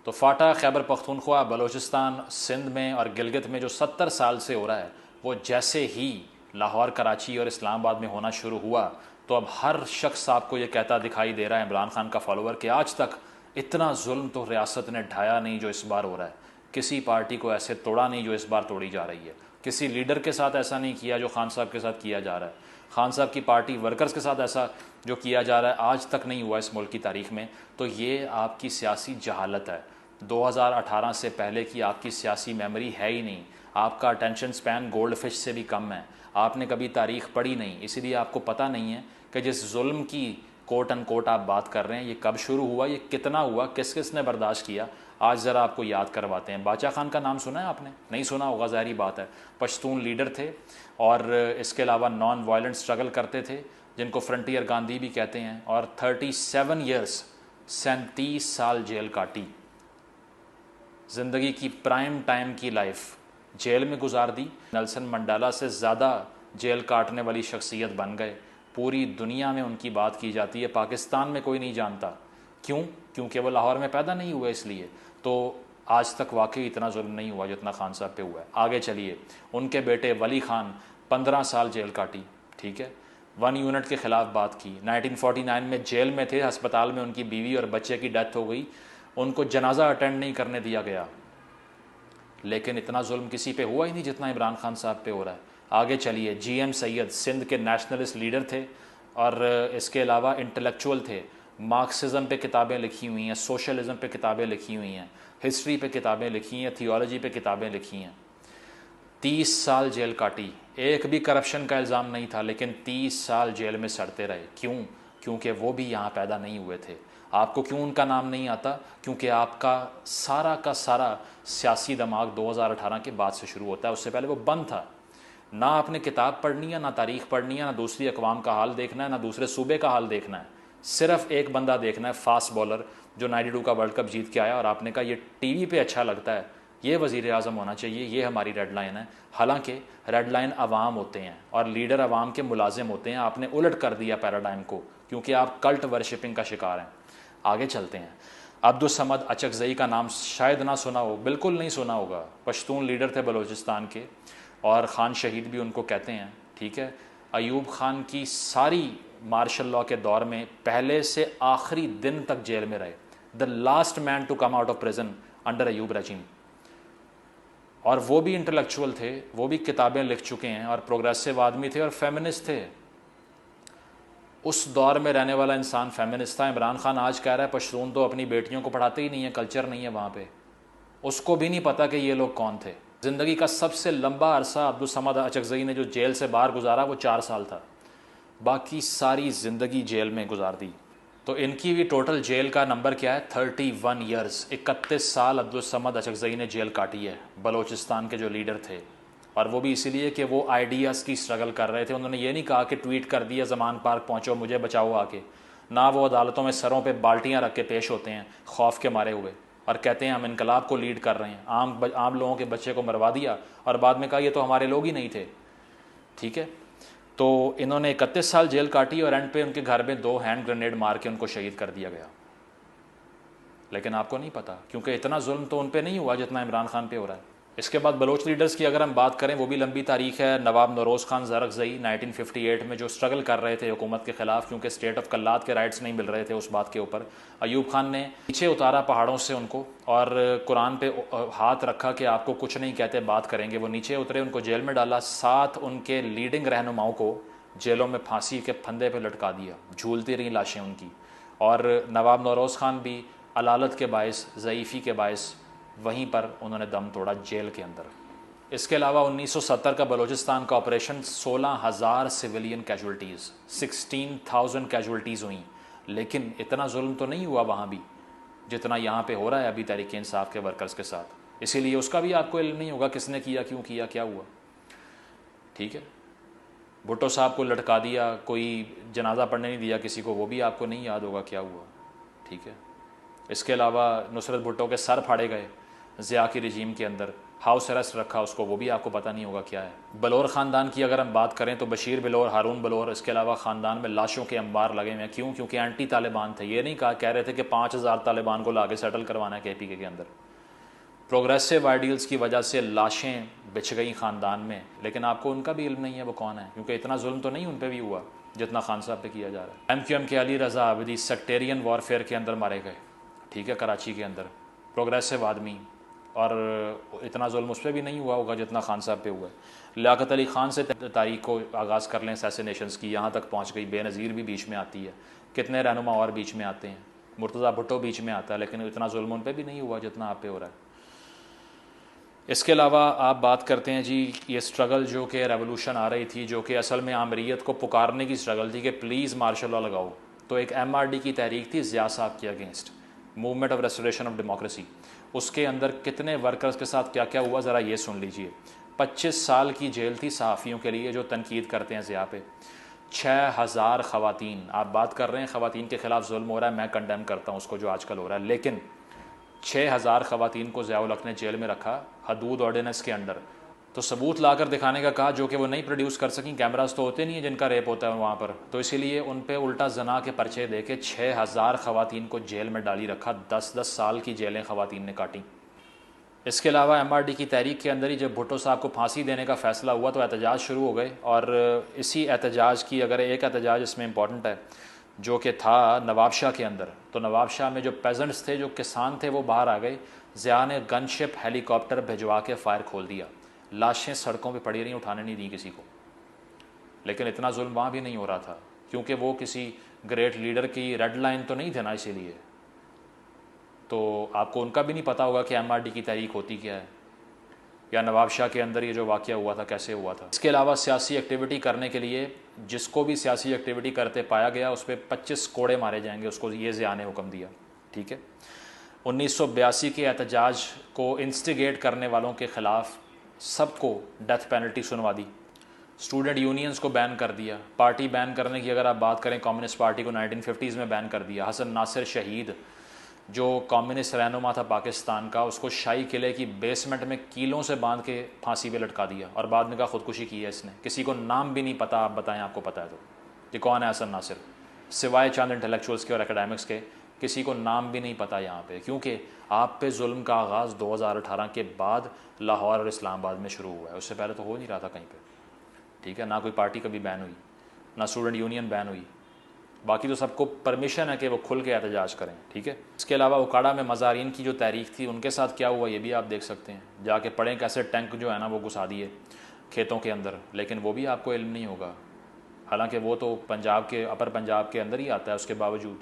तो फाटा, खैबर पख्तूनख्वा, बलूचिस्तान, सिंध में और गिलगित में जो 70 साल से हो रहा है, वो जैसे ही लाहौर, कराची और इस्लामाबाद में होना शुरू हुआ तो अब हर शख्स आपको ये कहता दिखाई दे रहा है, इमरान खान का फॉलोवर, कि आज तक इतना जुल्म तो रियासत ने ढाया नहीं जो इस बार हो रहा है। किसी पार्टी को ऐसे तोड़ा नहीं जो इस बार तोड़ी जा रही है। किसी लीडर के साथ ऐसा नहीं किया जो खान साहब के साथ किया जा रहा है। खान साहब की पार्टी वर्कर्स के साथ ऐसा जो किया जा रहा है आज तक नहीं हुआ इस मुल्क की तारीख में। तो ये आपकी सियासी जहालत है। 2018 से पहले की आपकी सियासी मेमोरी है ही नहीं। आपका अटेंशन स्पैन गोल्ड फिश से भी कम है। आपने कभी तारीख पढ़ी नहीं, इसीलिए आपको पता नहीं है कि जिस जुल्म की कोट एंड कोट आप बात कर रहे हैं, ये कब शुरू हुआ, ये कितना हुआ, किस किस ने बर्दाश्त किया। आज ज़रा आपको याद करवाते हैं। बादशाह खान का नाम सुना है आपने? नहीं सुना होगा, ज़ाहिर बात है। पश्तून लीडर थे और इसके अलावा नॉन वायलेंट स्ट्रगल करते थे, जिनको फ्रंटियर गांधी भी कहते हैं। और 37 ईयर्स, 37 साल जेल काटी। ज़िंदगी की प्राइम टाइम की लाइफ जेल में गुजार दी। नेल्सन मंडेला से ज़्यादा जेल काटने वाली शख्सियत बन गए। पूरी दुनिया में उनकी बात की जाती है, पाकिस्तान में कोई नहीं जानता। क्यों? क्योंकि वो लाहौर में पैदा नहीं हुए इसलिए। तो आज तक वाकई इतना जुल्म नहीं हुआ जितना खान साहब पे हुआ है। आगे चलिए, उनके बेटे वली खान 15 साल जेल काटी, ठीक है। 1 यूनिट के ख़िलाफ़ बात की। 1949 में जेल में थे, अस्पताल में उनकी बीवी और बच्चे की डेथ हो गई, उनको जनाजा अटेंड नहीं करने दिया गया। लेकिन इतना जुल्म किसी पे हुआ ही नहीं जितना इमरान खान साहब पे हो रहा है। आगे चलिए, GM सैयद सिंध के नेशनलिस्ट लीडर थे और इसके अलावा इंटेलेक्चुअल थे। मार्क्सिज्म पे किताबें लिखी हुई हैं, सोशलिज्म पे किताबें लिखी हुई हैं, हिस्ट्री पे किताबें लिखी हैं, थियोलॉजी पे किताबें लिखी हैं। 30 साल जेल काटी। एक भी करप्शन का इल्ज़ाम नहीं था, लेकिन 30 साल जेल में सड़ते रहे। क्यों? क्योंकि वो भी यहाँ पैदा नहीं हुए थे। आपको क्यों उनका नाम नहीं आता? क्योंकि आपका सारा का सारा सियासी दिमाग 2018 के बाद से शुरू होता है, उससे पहले वो बंद था। ना आपने किताब पढ़नी है, ना तारीख पढ़नी है, ना दूसरी अकवाम का हाल देखना है, ना दूसरे सूबे का हाल देखना है। सिर्फ एक बंदा देखना है, फास्ट बॉलर जो 92 का वर्ल्ड कप जीत के आया और आपने कहा ये टीवी पे अच्छा लगता है, ये वज़ीर आज़म होना चाहिए, ये हमारी रेड लाइन है। हालांकि रेड लाइन अवाम होते हैं और लीडर अवाम के मुलाजिम होते हैं। आपने उलट कर दिया पैराडाइम को, क्योंकि आप कल्ट वर्शिपिंग का शिकार हैं। आगे चलते हैं। अब्दुल समद अचकज़ई का नाम शायद ना सुना हो, बिल्कुल नहीं सुना होगा। पश्तून लीडर थे बलूचिस्तान के और ख़ान शहीद भी उनको कहते हैं, ठीक है। अयूब खान की सारी मार्शल लॉ के दौर में पहले से आखिरी दिन तक जेल में रहे। The last man to come out of prison under Ayub regime. और वो भी इंटेलेक्चुअल थे, वो भी किताबें लिख चुके हैं और प्रोग्रेसिव आदमी थे और फेमिनिस्ट थे। उस दौर में रहने वाला इंसान फेमिनिस्ट था। इमरान खान आज कह रहा है पश्तून तो अपनी बेटियों को पढ़ाते ही नहीं है, कल्चर नहीं है वहाँ पे। उसको भी नहीं पता कि ये लोग कौन थे। ज़िंदगी का सबसे लंबा अरसा अब्दुल समद अचकज़ई ने जो जेल से बाहर गुजारा वो 4 साल था, बाकी सारी ज़िंदगी जेल में गुजार दी। तो इनकी भी टोटल जेल का नंबर क्या है? 31 ईयर्स। 31 साल अब्दुल समद अचकज़ई ने जेल काटी है, बलूचिस्तान के जो लीडर थे। और वो भी इसीलिए कि वो आइडियाज़ की स्ट्रगल कर रहे थे। उन्होंने ये नहीं कहा कि ट्वीट कर दिया ज़मान पार्क पहुँचो मुझे बचाओ आके। ना वो अदालतों में सरों पे बाल्टियाँ रख के पेश होते हैं खौफ के मारे हुए और कहते हैं हम इनकलाब को लीड कर रहे हैं। आम लोगों के बच्चे को मरवा दिया और बाद में कहा ये तो हमारे लोग ही नहीं थे, ठीक है। तो इन्होंने 31 साल जेल काटी और एंड पे उनके घर में 2 हैंड ग्रेनेड मार के उनको शहीद कर दिया गया। लेकिन आपको नहीं पता, क्योंकि इतना जुल्म तो उन पे नहीं हुआ जितना इमरान खान पे हो रहा है। इसके बाद बलोच लीडर्स की अगर हम बात करें, वो भी लंबी तारीख है। नवाब नौरोज़ खान ज़रक़ज़ई 1958 में जो स्ट्रगल कर रहे थे हुकूमत के ख़िलाफ़, क्योंकि स्टेट ऑफ कल्लात के राइट्स नहीं मिल रहे थे उस बात के ऊपर। अयूब खान ने नीचे उतारा पहाड़ों से उनको और कुरान पे हाथ रखा कि आपको कुछ नहीं कहते, बात करेंगे। वो नीचे उतरे, उनको जेल में डाला। 7 उनके लीडिंग रहनुमाओं को जेलों में फांसी के फंदे पर लटका दिया, झूलती रही लाशें उनकी। और नवाब नौरोज़ खान भी अलालत के बायस, ज़ईफ़ी के बायस वहीं पर उन्होंने दम तोड़ा जेल के अंदर। इसके अलावा 1970 का बलूचिस्तान का ऑपरेशन, 16,000 सिविलियन कैजुअल्टीज़, 16,000 कैजुअल्टीज़ हुई। लेकिन इतना जुल्म तो नहीं हुआ वहाँ भी जितना यहाँ पे हो रहा है अभी तहरीक इंसाफ के वर्कर्स के साथ। इसीलिए उसका भी आपको इल्म नहीं होगा किसने किया, क्यों किया, क्या हुआ, ठीक है। भुट्टो साहब को लटका दिया, कोई जनाजा पढ़ने नहीं दिया किसी को, वो भी आपको नहीं याद होगा क्या हुआ, ठीक है। इसके अलावा नुसरत भुट्टो के सर फाड़े गए ज़िया की रजीम के अंदर, हाउस अरेस्ट रखा उसको, वो भी आपको पता नहीं होगा क्या है। बलोर ख़ानदान की अगर हम बात करें तो बशीर बलोर, हारून बलोर, इसके अलावा ख़ानदान में लाशों के अंबार लगे हुए हैं। क्यों? क्योंकि एंटी तालिबान थे। ये नहीं कह रहे थे कि 5,000 तालिबान को ला के सेटल करवाना है KPK के अंदर। प्रोग्रेसिव आइडियल्स की वजह से लाशें बिछ गई ख़ानदान में, लेकिन आपको उनका भी इल्म नहीं है वो कौन है, क्योंकि इतना जुल्म तो नहीं उन पर भी हुआ जितना खान साहब पे किया जा रहा है। MQM के अली रज़ा आबिदी सेक्टेरियन वॉरफेयर के अंदर मारे गए, ठीक है, कराची के अंदर, प्रोग्रेसिव आदमी, और इतना जुल्म उस पर भी नहीं हुआ होगा जितना खान साहब पे हुआ है। लियाकत अली ख़ान से तारीख को आगाज़ कर लें असैसिनेशंस की, यहाँ तक पहुँच गई। बेनज़ीर भी बीच में आती है, कितने रहनुमा और बीच में आते हैं, मुर्तज़ा भुट्टो बीच में आता है, लेकिन इतना जुल्म उन पर भी नहीं हुआ जितना आप पे हो रहा है। इसके अलावा आप बात करते हैं जी ये स्ट्रगल जो कि रेवोल्यूशन आ रही थी, जो कि असल में आमरीत को पुकारने की स्ट्रगल थी कि प्लीज़ मार्शल लॉ लगाओ। तो एक MRD की तहरीक थी ज़िया साहब के against, movement of restoration of democracy. उसके अंदर कितने वर्कर्स के साथ क्या क्या हुआ ज़रा ये सुन लीजिए। 25 साल की जेल थी सहाफ़ियों के लिए जो तनकीद करते हैं ज़िया पे। 6,000 ख़वातीन, आप बात कर रहे हैं ख़वातीन के ख़िलाफ़ जुल्म हो रहा है, मैं कंडेम करता हूँ उसको जो आजकल हो रहा है, लेकिन 6,000 ख़वातीन को ज़ियाउल हक़ ने जेल में रखा हदूद ऑर्डिनेंस के अंडर। तो सबूत ला कर दिखाने का कहा जो कि वो नहीं प्रोड्यूस कर सकें, कैमरास तो होते नहीं हैं जिनका रेप होता है वहाँ पर, तो इसीलिए उन पे उल्टा जना के पर्चे दे के 6,000 ख़वातीन को जेल में डाली रखा। 10-10 साल की जेलें ख़वातीन ने काटी। इसके अलावा MRD की तहरीक के अंदर ही जब भुट्टो साहब को फांसी देने का फ़ैसला हुआ तो एहतजाज शुरू हो गए, और इसी एहतजाज की अगर एक एहतजाज इसमें इम्पॉर्टेंट है जो कि था नवाबशाह के अंदर, तो नवाबशाह में जो पेजेंट्स थे, जो किसान थे, वो बाहर आ गए। ज़िया ने गनशिप हेलीकॉप्टर भिजवा के फायर खोल दिया, लाशें सड़कों पे पड़ी रहीं, उठाने नहीं दी किसी को। लेकिन इतना जुल्म वहाँ भी नहीं हो रहा था क्योंकि वो किसी ग्रेट लीडर की रेड लाइन तो नहीं थे ना, इसीलिए। तो आपको उनका भी नहीं पता होगा कि MRD की तहरीक होती क्या है, या नवाबशाह के अंदर ये जो वाक़या हुआ था कैसे हुआ था। इसके अलावा सियासी एक्टिविटी करने के लिए जिसको भी सियासी एक्टिविटी करते पाया गया उस पर 25 कोड़े मारे जाएंगे, उसको ये ज़िया ने हुक्म दिया, ठीक है। 1982 के एहतजाज को इंस्टिगेट करने वालों के ख़िलाफ़ सबको डेथ पेनल्टी सुनवा दी। स्टूडेंट यूनियंस को बैन कर दिया। पार्टी बैन करने की अगर आप बात करें, कम्युनिस्ट पार्टी को 1950s में बैन कर दिया। हसन नासिर शहीद जो कम्युनिस्ट रहनुमा था पाकिस्तान का, उसको शाही किले की बेसमेंट में कीलों से बांध के फांसी पे लटका दिया, और बाद में कहा खुदकुशी की है इसने। किसी को नाम भी नहीं पता, आप बताएं आपको पता है तो ये कौन है हसन नासिर, सिवाय चंद इंटेलेक्चुअल्स के और एकेडमिक्स के किसी को नाम भी नहीं पता यहाँ पे, क्योंकि आप पे जुल्म का आगाज़ 2018 के बाद लाहौर और इस्लामाबाद में शुरू हुआ है, उससे पहले तो हो नहीं रहा था कहीं पे, ठीक है। ना कोई पार्टी कभी बैन हुई, ना स्टूडेंट यूनियन बैन हुई, बाकी तो सबको परमिशन है कि वो खुल के एहतजाज करें, ठीक है। इसके अलावा उकाड़ा में मज़ारीन की जो तारीख थी उनके साथ क्या हुआ ये भी आप देख सकते हैं, जाके पढ़ें कैसे टैंक जो है ना वो घुसा दिए खेतों के अंदर, लेकिन वो भी आपको इल्म नहीं होगा, हालांकि वो तो पंजाब के, अपर पंजाब के अंदर ही आता है उसके बावजूद,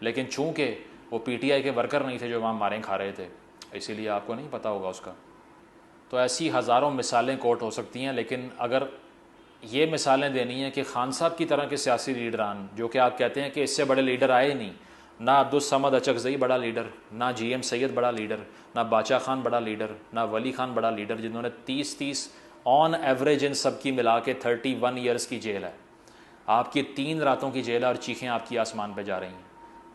लेकिन चूँकि वो PTI के वर्कर नहीं थे जो वहाँ मारें खा रहे थे, इसीलिए आपको नहीं पता होगा उसका। तो ऐसी हज़ारों मिसालें कोट हो सकती हैं, लेकिन अगर ये मिसालें देनी है कि खान साहब की तरह के सियासी लीडरान, जो कि आप कहते हैं कि इससे बड़े लीडर आए नहीं, ना अब्दुल समद अचकज़ई बड़ा लीडर, ना GM सैयद बड़ा लीडर, ना बाचा खान बड़ा लीडर, ना वली खान बड़ा लीडर, जिन्होंने 30-30 ऑन एवरेज इन सब की मिला के 31 ईयर्स की जेल है। आपकी 3 रातों की जेल है और चीखें आपकी आसमान पर जा रही हैं।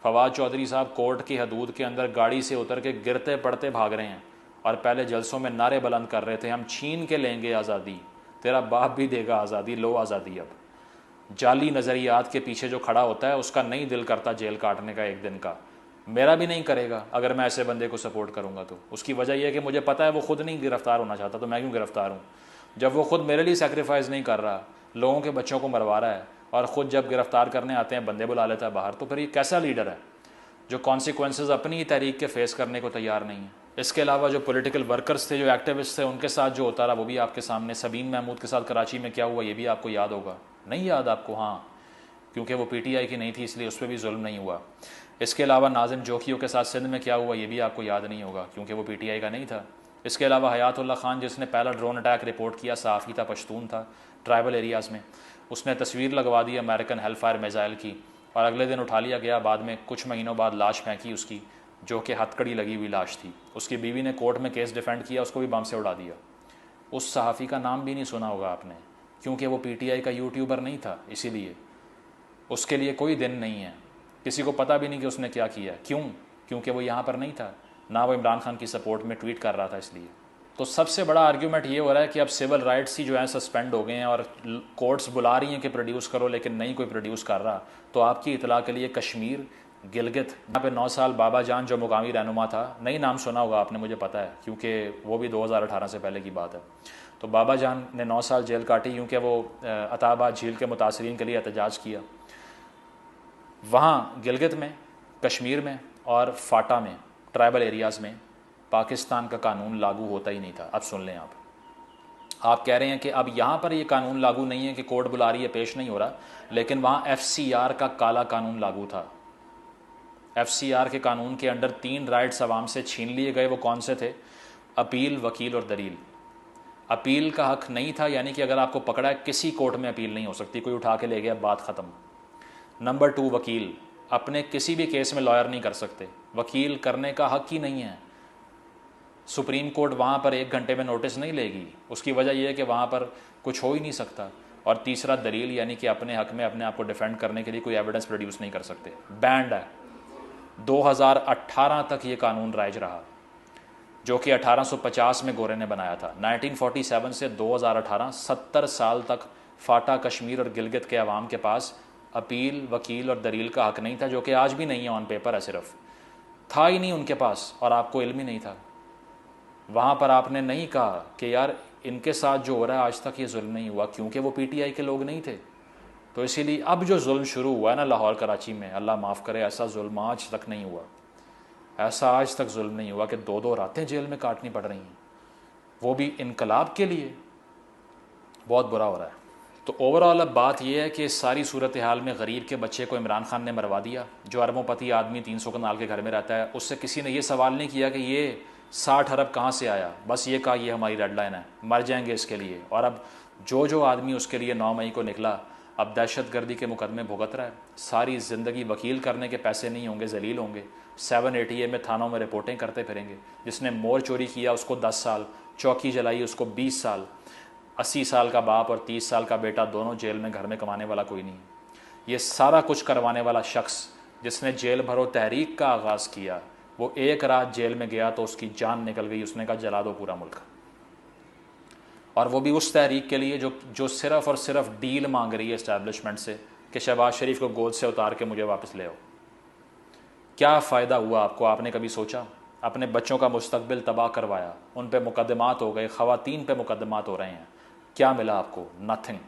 फवाद चौधरी साहब कोर्ट की हदूद के अंदर गाड़ी से उतर के गिरते पड़ते भाग रहे हैं, और पहले जलसों में नारे बुलंद कर रहे थे, हम छीन के लेंगे आज़ादी, तेरा बाप भी देगा आज़ादी, लो आज़ादी। अब जाली नज़रियात के पीछे जो खड़ा होता है उसका नहीं दिल करता जेल काटने का एक दिन का, मेरा भी नहीं करेगा अगर मैं ऐसे बंदे को सपोर्ट करूँगा तो। उसकी वजह यह है कि मुझे पता है वो खुद नहीं गिरफ़्तार होना चाहता, तो मैं क्यों गिरफ़्तार हूँ। जब वो खुद मेरे लिए सेक्रीफाइस नहीं कर रहा, लोगों के बच्चों को मरवा रहा है, और ख़ुद जब गिरफ़्तार करने आते हैं बंदे बुला लेता है बाहर, तो फिर ये कैसा लीडर है जो कॉन्सिक्वेंसेस अपनी ही तहरीक के फेस करने को तैयार नहीं है। इसके अलावा जो पॉलिटिकल वर्कर्स थे, जो एक्टिविस्ट थे, उनके साथ जो होता रहा वो भी आपके सामने। सबीन महमूद के साथ कराची में क्या हुआ ये भी आपको याद होगा, नहीं याद आपको? हाँ, क्योंकि वो PTI की नहीं थी इसलिए उस पर भी जुल्म नहीं हुआ। इसके अलावा नाज़िम जोखियों के साथ सिंध में क्या हुआ ये भी आपको याद नहीं होगा, क्योंकि वो PTI का नहीं था। इसके अलावा हयातुल्लाह खान जिसने पहला ड्रोन अटैक रिपोर्ट किया, सहाफ़ी था, पश्तून था, ट्राइबल एरियाज़ में, उसने तस्वीर लगवा दी अमेरिकन हेलफायर मिसाइल की, और अगले दिन उठा लिया गया। बाद में कुछ महीनों बाद लाश फेंकी उसकी, जो कि हथकड़ी लगी हुई लाश थी। उसकी बीवी ने कोर्ट में केस डिफेंड किया, उसको भी बम से उड़ा दिया। उस सहाफ़ी का नाम भी नहीं सुना होगा आपने, क्योंकि वो PTI का यूट्यूबर नहीं था, इसीलिए उसके लिए कोई दिन नहीं है। किसी को पता भी नहीं कि उसने क्या किया। क्यों? क्योंकि वो यहाँ पर नहीं था, ना वो इमरान खान की सपोर्ट में ट्वीट कर रहा था इसलिए। तो सबसे बड़ा आर्ग्यूमेंट ये हो रहा है कि अब सिविल राइट्स ही जो है सस्पेंड हो गए हैं और कोर्ट्स बुला रही हैं कि प्रोड्यूस करो, लेकिन नहीं कोई प्रोड्यूस कर रहा। तो आपकी इतला के लिए कश्मीर, गिलगित, यहाँ पे 9 साल बाबा जान जो मुकामी रहनुमा था, नहीं नाम सुना होगा आपने, मुझे पता है क्योंकि वो भी 2018 से पहले की बात है। तो बाबा जान ने 9 साल जेल काटी क्योंकि वो अताबाद झील के मुतासरीन के लिए एहतजाज किया। वहाँ गिलगित में, कश्मीर में और फाटा में, ट्राइबल एरियाज़ में पाकिस्तान का कानून लागू होता ही नहीं था। अब सुन लें आप कह रहे हैं कि अब यहाँ पर ये कानून लागू नहीं है कि कोर्ट बुला रही है, पेश नहीं हो रहा, लेकिन वहाँ FCR का काला कानून लागू था। FCR के कानून के अंडर 3 राइट्स अवाम से छीन लिए गए। वो कौन से थे? अपील, वकील और दलील। अपील का हक नहीं था, यानी कि अगर आपको पकड़ा है किसी कोर्ट में अपील नहीं हो सकती, कोई उठा के ले गया, बात ख़त्म। नंबर 2, वकील, अपने किसी भी केस में लॉयर नहीं कर सकते, वकील करने का हक ही नहीं है। सुप्रीम कोर्ट वहाँ पर 1 घंटे में नोटिस नहीं लेगी, उसकी वजह यह है कि वहाँ पर कुछ हो ही नहीं सकता। और तीसरा दलील, यानी कि अपने हक में अपने आप को डिफेंड करने के लिए कोई एविडेंस प्रोड्यूस नहीं कर सकते, बैंड है। 2018 तक ये कानून राइज रहा, जो कि 1850 में गोरे ने बनाया था। 1947 से 2018 70 साल तक फाटा, कश्मीर और गिलगित के अवाम के पास अपील, वकील और दलील का हक नहीं था, जो कि आज भी नहीं है, ऑन पेपर है, सिर्फ था ही नहीं उनके पास और आपको इल्म ही नहीं था। वहाँ पर आपने नहीं कहा कि यार इनके साथ जो हो रहा है आज तक ये जुल्म नहीं हुआ, क्योंकि वो PTI के लोग नहीं थे। तो इसीलिए अब जो जुल्म शुरू हुआ है ना लाहौर कराची में, अल्लाह माफ़ करे, ऐसा जुल्म आज तक नहीं हुआ, ऐसा आज तक जुल्म नहीं हुआ कि 2-2 रातें जेल में काटनी पड़ रही हैं, वो भी इनकलाब के लिए। बहुत बुरा हो रहा है। तो ओवरऑल अब बात यह है कि इस सारी सूरत हाल में गरीब के बच्चे को इमरान खान ने मरवा दिया। जो अरबोंपति आदमी 300 कनाल के घर में रहता है, उससे किसी ने यह सवाल नहीं किया कि ये 60 अरब कहाँ से आया, बस ये कहा ये हमारी रेड लाइन है, मर जाएंगे इसके लिए। और अब जो आदमी उसके लिए 9 मई को निकला, अब दहशतगर्दी के मुकदमे भुगत रहा है, सारी ज़िंदगी वकील करने के पैसे नहीं होंगे, जलील होंगे, 780A में थानों में रिपोर्टें करते फिरेंगे। जिसने मोर चोरी किया उसको 10 साल, चौकी जलाई उसको 20 साल, 80 साल का बाप और 30 साल का बेटा दोनों जेल में, घर में कमाने वाला कोई नहीं। ये सारा कुछ करवाने वाला शख्स जिसने जेल भरो तहरीक का आगाज़ किया, वो एक रात जेल में गया तो उसकी जान निकल गई, उसने कहा जला दो पूरा मुल्क। और वो भी उस तहरीक के लिए जो सिर्फ़ और सिर्फ डील मांग रही है इस्टेब्लिशमेंट से कि शहबाज शरीफ को गोद से उतार के मुझे वापस ले आओ। क्या फ़ायदा हुआ आपको? आपने कभी सोचा? अपने बच्चों का मुस्तकबिल तबाह करवाया, उन पे मुकदमात हो गए, ख़वातीन पे मुकदमात हो रहे हैं, क्या मिला आपको? नथिंग।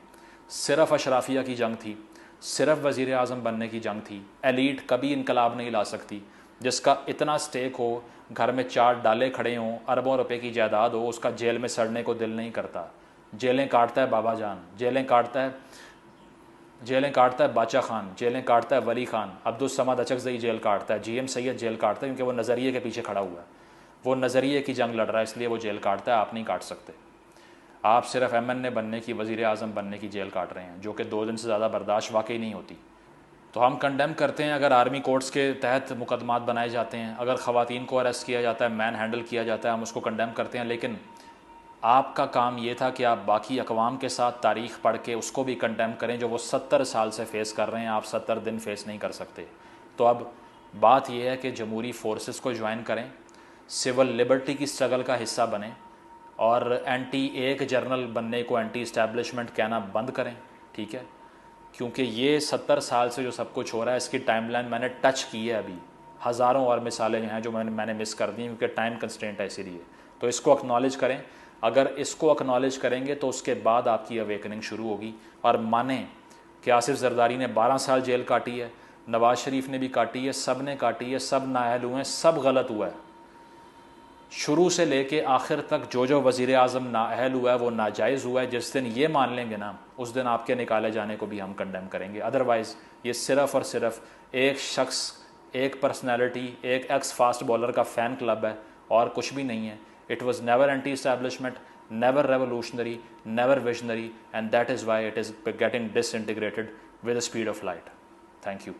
सिर्फ अशराफिया की जंग थी, सिर्फ वज़ीर आज़म बनने की जंग थी। एलीट कभी इनकलाब नहीं ला सकती। जिसका इतना स्टेक हो, घर में 4 डाले खड़े हों, अरबों रुपए की जायदाद हो, उसका जेल में सड़ने को दिल नहीं करता। जेलें काटता है बाबा जान, जेलें काटता है बाचा खान, जेलें काटता है वली खान, अब्दुल समद अचकज़ई जेल काटता है, GM सैयद जेल काटता है, क्योंकि वो नज़रिए के पीछे खड़ा हुआ है, वो नज़रिए की जंग लड़ रहा है, इसलिए वो जेल काटता है। आप नहीं काट सकते। आप सिर्फ MNA बनने की, वज़ीर आज़म बनने की जेल काट रहे हैं, जो कि 2 दिन से ज़्यादा बर्दाश्त वाकई नहीं होती। तो हम कंडेम करते हैं अगर आर्मी कोर्ट्स के तहत मुकदमात बनाए जाते हैं, अगर ख़वातीन को अरेस्ट किया जाता है, मैन हैंडल किया जाता है, हम उसको कंडेम करते हैं। लेकिन आपका काम ये था कि आप बाकी अक़वाम के साथ तारीख़ पढ़ के उसको भी कंडेम करें, जो वो 70 साल से फ़ेस कर रहे हैं, आप 70 दिन फ़ेस नहीं कर सकते। तो अब बात यह है कि जमहूरी फोर्सेस को ज्वाइन करें, सिविल लिबर्टी की स्ट्रगल का हिस्सा बनें, और एंटी एक जर्नल बनने को एंटी इस्टेब्लिशमेंट कहना बंद करें, ठीक है? क्योंकि ये 70 साल से जो सब कुछ हो रहा है, इसकी टाइमलाइन मैंने टच की है अभी, हज़ारों और मिसालें हैं जो मैंने मिस कर दी, क्योंकि टाइम कंस्ट्रेंट है इसीलिए। तो इसको एक्नॉलेज करें। अगर इसको एक्नॉलेज करेंगे तो उसके बाद आपकी अवेकनिंग शुरू होगी। और माने कि आसिफ जरदारी ने 12 साल जेल काटी है, नवाज़ शरीफ ने भी काटी है, सब ने काटी है, सब नाअहल हुए हैं, सब गलत हुआ है। शुरू से लेके आखिर तक जो वज़ीर आज़म नाअहल हुआ है वो नाजायज़ हुआ है। जिस दिन ये मान लेंगे ना, उस दिन आपके निकाले जाने को भी हम कंडेम करेंगे। अदरवाइज़ ये सिर्फ़ और सिर्फ एक शख्स, एक पर्सनैलिटी, एक एक्स फास्ट बॉलर का फ़ैन क्लब है और कुछ भी नहीं है। It was never anti establishment, never revolutionary, never visionary, and that is why it is getting disintegrated with the speed of light. Thank you.